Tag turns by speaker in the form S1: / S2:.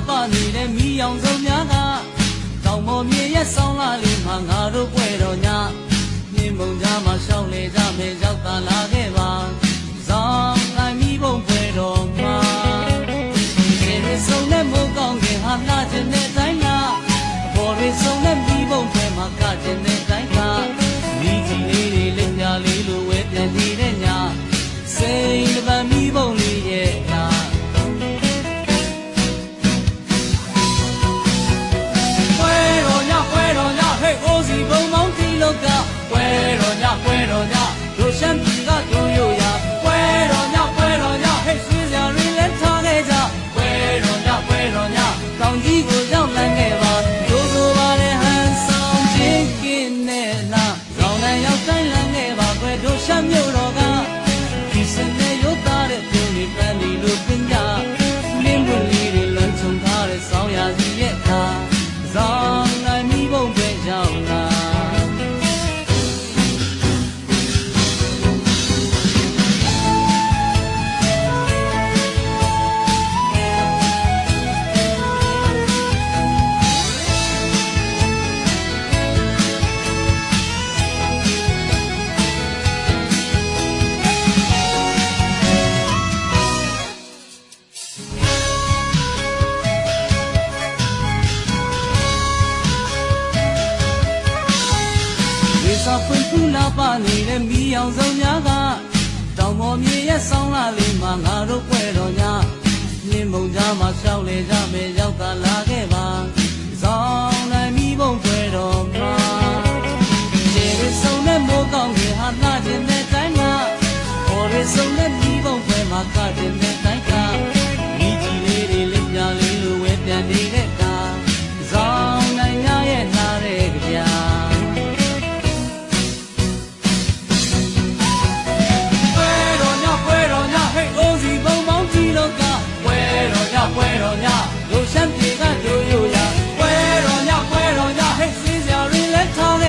S1: ပါနေတဲ့မိအောင်စုံများကတောင်ပေါ်မြေရဲ့ဆောင်းလာလေးမှာငါတို့ပွဲတော်ညမြင်းမုံကြားမှာရှောင်းလေကြမယ်ရောက်တာလာခဲ့ပါဇောင်းတိုင်းမိဘုံပွဲတော်မှာဒီရဆုံးနဲ့မိုးကောင်းခင်ဟာလာခြင်းနဲ့တိုင်းလားဘော်ရဆုံးနဲ့မိဘုံပွဲမှာကခြင်းနဲ့တိုင်းလားမိကြီးလေးတွေလက်ပြလေးလိုဝဲပြန်နေတဲ့ညစိန်တပံမိဘုံလေးရဲ့ဘုံမောင်းတီလောကပွဲတော်ညတို့ရှမ်းပြည်ကတို့ရိုရပွဲတော်ညဟဲ့ဆွေးစရာတွေလည်းထားခဲ့ကြပွဲတော်ညတောင်ကြီးကိုရောက်လန်းခဲ့ပါတို့ဆိုပါလေဟန်ဆောင်ချင်းကင်းနဲ့လားကောင်းတဲ့ရောက်တိုင်းလန်းခဲ့ပါကွယ်တို့ရှမ်းမြို့တော်ကဒီစနေရုပ်သားတဲ့ပြုံးတွေပန်းဒီလိုပင်ကြလင်းပွင့်လေးတွေလွန်ချုံထားတဲ့ဆောင်းရာစီရဲ့ခါဇောင်းနိုင်မိဘုံပဲရောက်လာဖွင့်ဖူးလာပါနေတဲ့မိအောင်စုံများကတောင်ပေါ်မြေရဲ့ဆောင်းလာလေးမှာငါတို့ပွဲတော်ညမြင်းမုံကြားမှာရှောင်းလေကြမယ်ရောက်တာလာခဲ့ပါဇောင်းနိုင်မိဘုံပွဲတော်မှာဒီရဆုံးနဲ့မိုးကောင်းခင်ဟာလာခြင်းနဲ့တိုင်းမှာဘော်ရဆုံးနဲ့မိဘုံပွဲမှာကတ